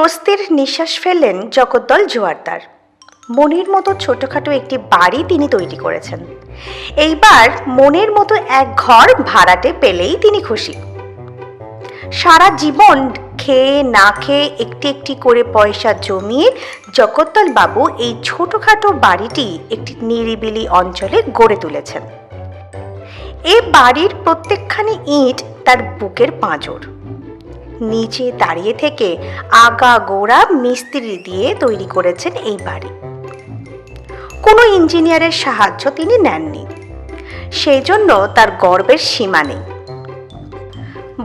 স্বস্তির নিঃশ্বাস ফেললেন জগদ্দল জোয়ারদার। মনের মতো ছোটখাটো একটি বাড়ি তিনি তৈরি করেছেন। এইবার মনের মতো এক ঘর ভাড়াটে পেলেই তিনি খুশি। সারা জীবন খেয়ে না খেয়ে একটি একটি করে পয়সা জমিয়ে জগদ্দল বাবু এই ছোটখাটো বাড়িটি একটি নিরিবিলি অঞ্চলে গড়ে তুলেছেন। এ বাড়ির প্রত্যেকখানি ইট তার বুকের পাঁজর। নিচে দাঁড়িয়ে থেকে আগা গোড়া মিস্ত্রি দিয়ে তৈরি করেছেন এই বাড়ি। কোনো ইঞ্জিনিয়ারের সাহায্য তিনি নেননি, সেই জন্য তার গর্বের সীমা নেই।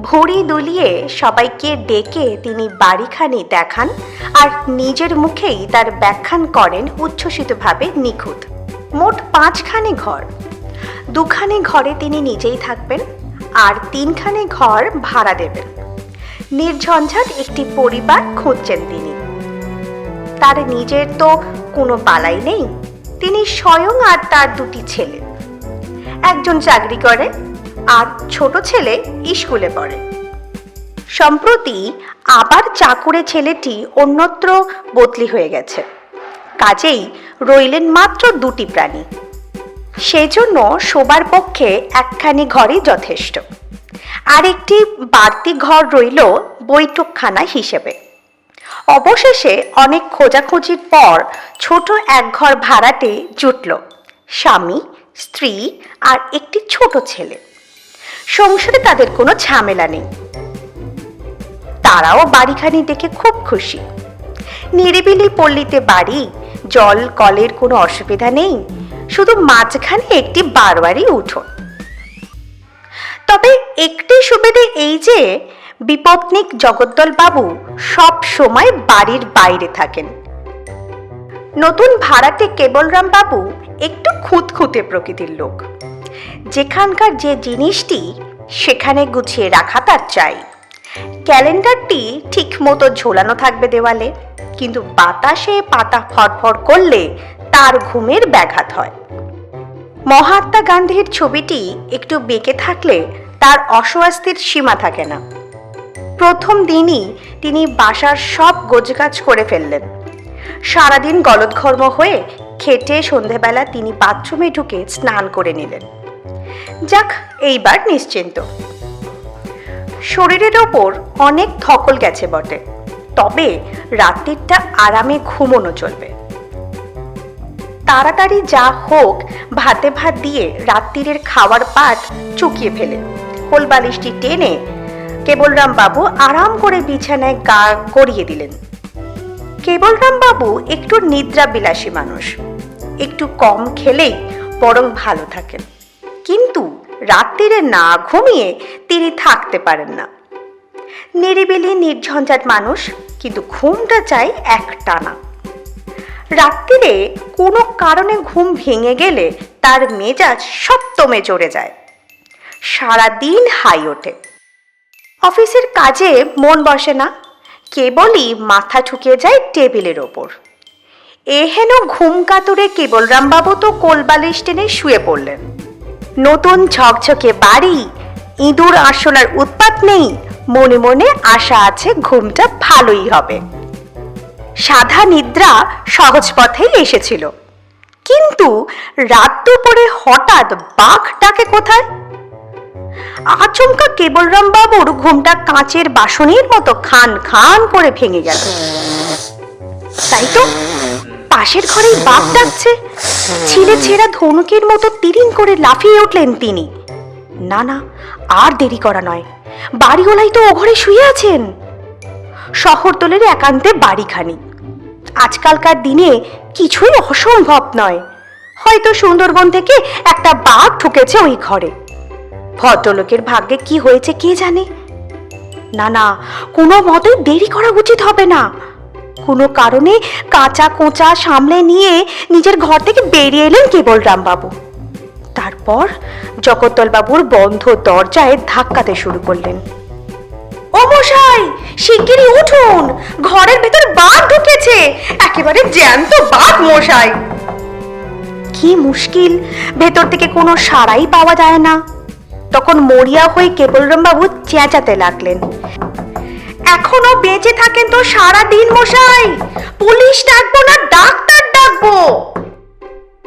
ভুঁড়ি দুলিয়ে সবাইকে ডেকে তিনি বাড়িখানি দেখান আর নিজের মুখেই তার ব্যাখ্যান করেন উচ্ছ্বসিতভাবে নিখুঁত। মোট 5খানি ঘর, 2খানি ঘরে তিনি নিজেই থাকবেন আর 3খানি ঘর ভাড়া দেবেন। নির্ঝঞ্ঝাট একটি পরিবার খুঁজছেন তিনি। তার নিজের তো কোনো বালাই নেই। তিনি স্বয়ং আর তার 2টি ছেলে, একজন চাকরি করে আর ছোট ছেলে স্কুলে পড়ে। সম্প্রতি আবার চাকুরে ছেলেটি অন্যত্র বদলি হয়ে গেছে, কাজেই রইলেন মাত্র 2টি প্রাণী। সেই জন্য শোবার পক্ষে একখানি ঘরই যথেষ্ট। আর একটি বাড়তি ঘর রইল বৈঠকখানা হিসেবে। অবশেষে অনেক খোঁজাখুঁজির পর ছোট এক ঘর ভাড়াটে জুটল। স্বামী, স্ত্রী আর একটি ছোট ছেলে। সংসারে তাদের কোনো ঝামেলা নেই। তারাও বাড়িখানি দেখে খুব খুশি। নিরিবিলি পল্লীতে বাড়ি, জল কলের কোনো অসুবিধা নেই, শুধু মাঝখানে একটি বারোয়ারি উঠোন। তবে একটি সুবিধে এই যে বিপত্নিক জগদ্দল বাবু সব সময় বাড়ির বাইরে থাকেন। নতুন ভাড়াটে কেবলরাম বাবু একটু খুঁতখুঁতে প্রকৃতির লোক। যেখানকার যে জিনিসটি সেখানে গুছিয়ে রাখা তার চাই। ক্যালেন্ডারটি ঠিক মতো ঝোলানো থাকবে দেওয়ালে, কিন্তু বাতাসে পাতা ফড়ফড় করলে তার ঘুমের ব্যাঘাত হয়। মহাত্মা গান্ধীর ছবিটি একটু বেঁকে থাকলে তার অস্বস্তির সীমা থাকে না। প্রথম দিনই তিনি বাসার সব গোছগাছ করে ফেললেন। সারাদিন গলদঘর্ম হয়ে খেটে সন্ধেবেলা তিনি বাথরুমে ঢুকে স্নান করে নিলেন। যাক, এইবার নিশ্চিন্ত। শরীরের ওপর অনেক ধকল গেছে বটে, তবে রাত্রিটা আরামে ঘুমোনো চলবে। তাড়াতাড়ি যা হোক ভাতে ভাত দিয়ে রাত্রিরের খাওয়ার পাট চুকিয়ে ফেলে কোলবালিশটি টেনে কেবলরাম বাবু আরাম করে বিছানায় গা গড়িয়ে দিলেন। কেবলরাম বাবু একটু নিদ্রাবিলাসী মানুষ। একটু কম খেলেই বরং ভালো থাকেন, কিন্তু রাত্রিরে না ঘুমিয়ে তিনি থাকতে পারেন না। নিরিবিলি নির্ঝঞ্ঝাট মানুষ, কিন্তু ঘুমটা চাই একটানা। রাত্রিরে কোনো কারণে ঘুম ভেঙে গেলে তার মেজাজ সপ্তমে চড়ে যায়, সারাদিন হাই ওঠে। অফিসের কাজে মন বসে না, কেবলই মাথা ঠুকে যায় টেবিলের ওপর। এহেন ঘুম কাতুরে কেবলরামবাবু তো কোলবালিশ টেনে শুয়ে পড়লেন। নতুন ঝকঝকে বাড়ি, ইঁদুর আরশোলার উৎপাত নেই, মনে মনে আশা আছে ঘুমটা ভালোই হবে। সাধা নিদ্রা সহজ পথেই এসেছিল, কিন্তু রাত দুপুরে হঠাৎ বাঘ ডাকে কোথায়। আচমকা কেবলরাম বাবুর ঘুমটা কাঁচের বাসনের মতো খান খান করে ভেঙে গেল। তাই তো, পাশের ঘরেই বাঘ ডাকছে। ছিঁড়ে ছেঁড়া ধনুকের মতো তিরিং করে লাফিয়ে উঠলেন তিনি। না না, আর দেরি করা নয়, বাড়িওয়ালাই তো ও ঘরে শুয়ে আছেন। শহরতলের একান্তে বাড়িখানি, আজকালকার দিনে কিছুই অসম্ভব নয়। হয়তো সুন্দরবন থেকে একটা বাঘ ঢুকেছে ওই ঘরে। ভদ্রলোকের ভাগ্যে কি হয়েছে কে জানে। না না, কোনো মতে দেরি করা উচিত হবে না। কোনো কারণে কাঁচা কোঁচা সামলে নিয়ে নিজের ঘর থেকে বেরিয়ে এলেন কেবলরাম বাবু। তারপর জগদ্দল বাবুর বন্ধ দরজায় ধাক্কাতে শুরু করলেন। ও মশাই, শিগগিরই উঠুন, ঘরের ভেতর বাঘ ঢুকেছে, একেবারে জ্যান্ত বাঘ মশাই। কি মুশকিল, ভেতর থেকে কোনো সাড়াই পাওয়া যায় না। তখন মরিয়া হয়ে কেবলরাম বাবু চেঁচাতে লাগলেন। এখনো বেঁচে থাকেন তো সারা দিন মশাই, পুলিশ ডাকবো না ডাক্তার ডাকবো?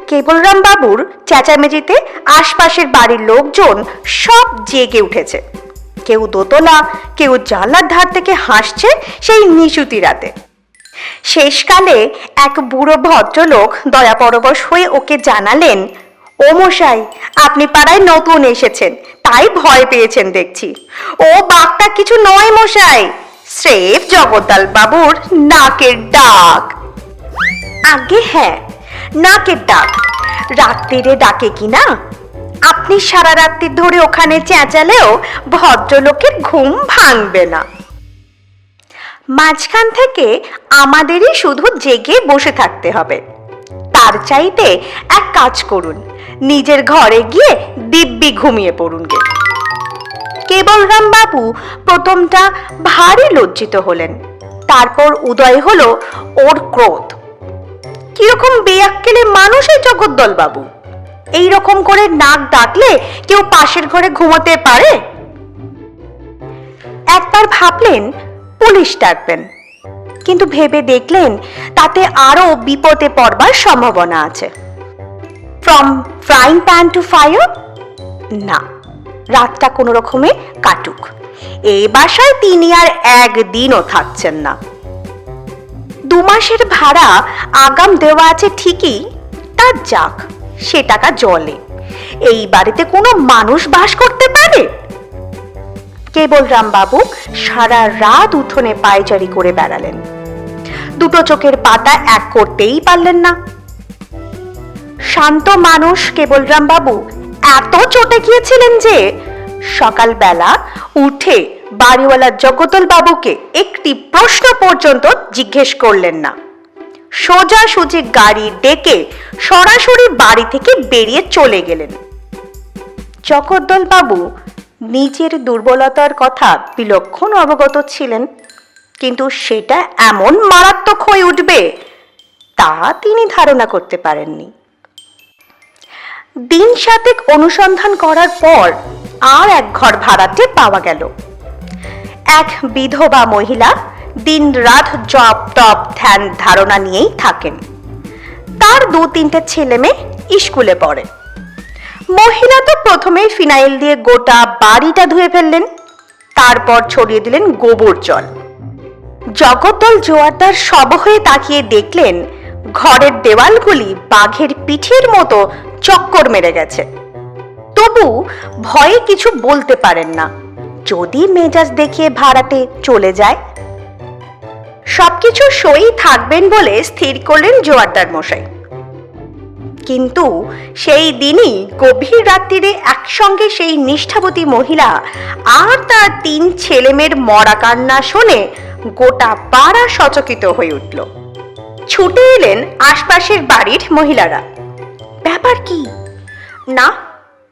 কেবলরাম বাবুর চেঁচামেচিতে আশপাশের বাড়ির লোকজন সব জেগে উঠেছে। কেউ দোতলা, কেউ জানলার ধার থেকে হাসছে সেই নিশুতি রাতে। শেষকালে এক বুড়ো ভদ্রলোক দয়াপরবশ হয়ে ওকে জানালেন, ও মশাই, আপনি পাড়ায় নতুন এসেছেন, তাই ভয় পেয়েছেন দেখছি। ও বাঘটা কিছু নয় মশাই, স্রেফ জগদ্দল বাবুর নাকের ডাক। আগে হ্যাঁ, নাকের ডাক। রাত্রিরে ডাকে কিনা? আপনি সারা রাত্রি ধরে ওখানে চেঁচালেও ভদ্রলোকের ঘুম ভাঙবে না। মাঝখান থেকে আমাদেরই শুধু জেগে বসে থাকতে হবে। তার চাইতে এক কাজ করুন, নিজের ঘরে গিয়ে দিব্যি ঘুমিয়ে পড়ুন গে। কেবলরাম বাবু প্রথমটা ভারী লজ্জিত হলেন, তারপর উদয় হলো ওর ক্রোধ। কিরকম বেয়াক্কেলে মানুষ এই জগদ্দল বাবু! এইরকম করে নাক ডাকলে কেউ পাশের ঘরে ঘুমোতে পারে? একবার ভাবলেন পুলিশ ডাকবেন, কিন্তু ভেবে দেখলেন তাতে আরো বিপদে পড়বার সম্ভাবনা আছে। From frying pan to fire? না, রাতটা কোনো রকমে কাটুক। এই বাসায় তিনি আর একদিনও থাকছেন না। 2 মাসের ভাড়া আগাম দেওয়া আছে ঠিকই, তা যাক, সে টাকা জলে। এই বাড়িতে কোনো মানুষ বাস করতে পারে? কেবলরাম বাবু সারা রাত উঠোনে পায়চারি করে বেড়ালেন, দুটো চোখের পাতা এক করতেই পারলেন না। শান্ত মানুষ কেবলরাম বাবু এত চটে গিয়েছিলেন যে সকালবেলা উঠে বাড়িওয়ালা জগদ্দল বাবুকে একটি প্রশ্ন পর্যন্ত জিজ্ঞেস করলেন না। সোজাসুজি গাড়ি ডেকে সরাসরি বাড়ি থেকে বেরিয়ে চলে গেলেন। জগদ্দল বাবু নিজের দুর্বলতার কথা বিলক্ষণ অবগত ছিলেন, কিন্তু সেটা এমন মারাত্মক হয়ে উঠবে তা তিনি ধারণা করতে পারেননি। দিন 7 অনুসন্ধান করার পর আর এক ঘর ভাড়াটে পাওয়া গেল। এক বিধবা মহিলা দিন রাত জপ টপ ধ্যান ধারণা নিয়েই থাকেন। তার 2-3টে ছেলে মেয়ে স্কুলে পড়ে। মহিলা তো প্রথমেই ফিনাইল দিয়ে গোটা বাড়িটা ধুয়ে ফেললেন, তারপর ছড়িয়ে দিলেন গোবর জল। জগদ্দল জোয়ারদার সব হয়ে তাকিয়ে দেখলেন ঘরের দেওয়ালগুলি বাঘের পিঠের মতো চক্কর মেরে গেছে। তবু ভয়ে কিছু বলতে পারেন না, যদি মেজাজ দেখিয়ে ভাড়াটে চলে যায়। সবকিছু সই থাকবেন বলে স্থির করলেন জোয়ারদার মশাই। কিন্তু সেই দিনই গভীর রাত্রিরে একসঙ্গে সেই নিষ্ঠাবতী মহিলা আর তার 3 ছেলেমেয়ের মরা কান্না শুনে গোটা পাড়া সচকিত হয়ে উঠল। ছুটে এলেন আশপাশের বাড়ির মহিলারা। ব্যাপার কি? না,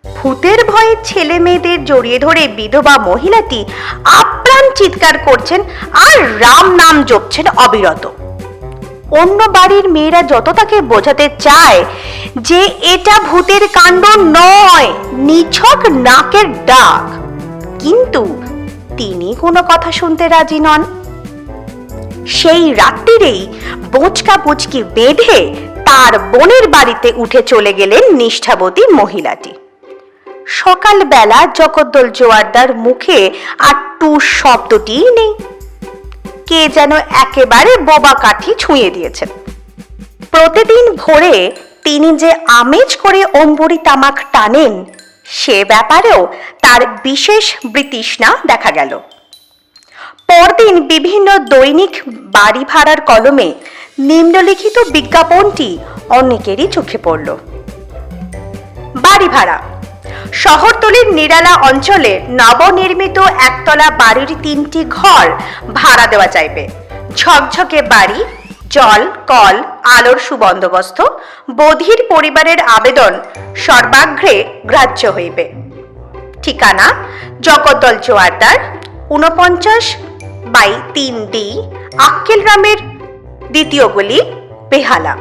ভূতের ভয়ে ছেলে মেয়েদের জড়িয়ে ধরে বিধবা মহিলাটি আপ্রাণ চিৎকার করছেন আর রাম নাম জপছেন অবিরত। অন্য বাড়ির মেয়েরা যত তাকে বোঝাতে চায় যে এটা ভূতের কাণ্ড নয়, নিছক নাকের ডাক, কিন্তু তিনি কোনো কথা শুনতে রাজি নন। সেই রাত্রিরেই বোঁচকা বুচকি বেঁধে তার বোনের বাড়িতে উঠে চলে গেলেন নিষ্ঠাবতী মহিলাটি। সকালবেলা জগদ্দল জোয়ারদার মুখে আর টু শব্দটিই নেই। কে যেন একেবারে বোবা কাঠি ছুঁয়ে দিয়েছেন। প্রতিদিন ভোরে তিনি যে আমেজ করে অম্বরী তামাক টানেন, সে ব্যাপারেও তার বিশেষ বৃতৃষ্ণা দেখা গেল। পরদিন বিভিন্ন দৈনিক বাড়ি ভাড়ার কলমে নিম্নলিখিত বিজ্ঞাপনটি অনেকেরই চোখে পড়ল। বাড়ি ভাড়া। শহরতলির নিরালা অঞ্চলে নবনির্মিত একতলা বাড়ির 3টি ঘর ভাড়া দেওয়া চাইবে। ঝকঝকে বাড়ি, জল, কল, আলোর সুবন্দোবস্ত, বধির পরিবারের আবেদন সর্বাগ্রে গ্রাহ্য হইবে। ঠিকানা জগদ্দল জোয়ারদার, 49/3D, আক্কেল গ্রামের 2য় গলি, বেহালা।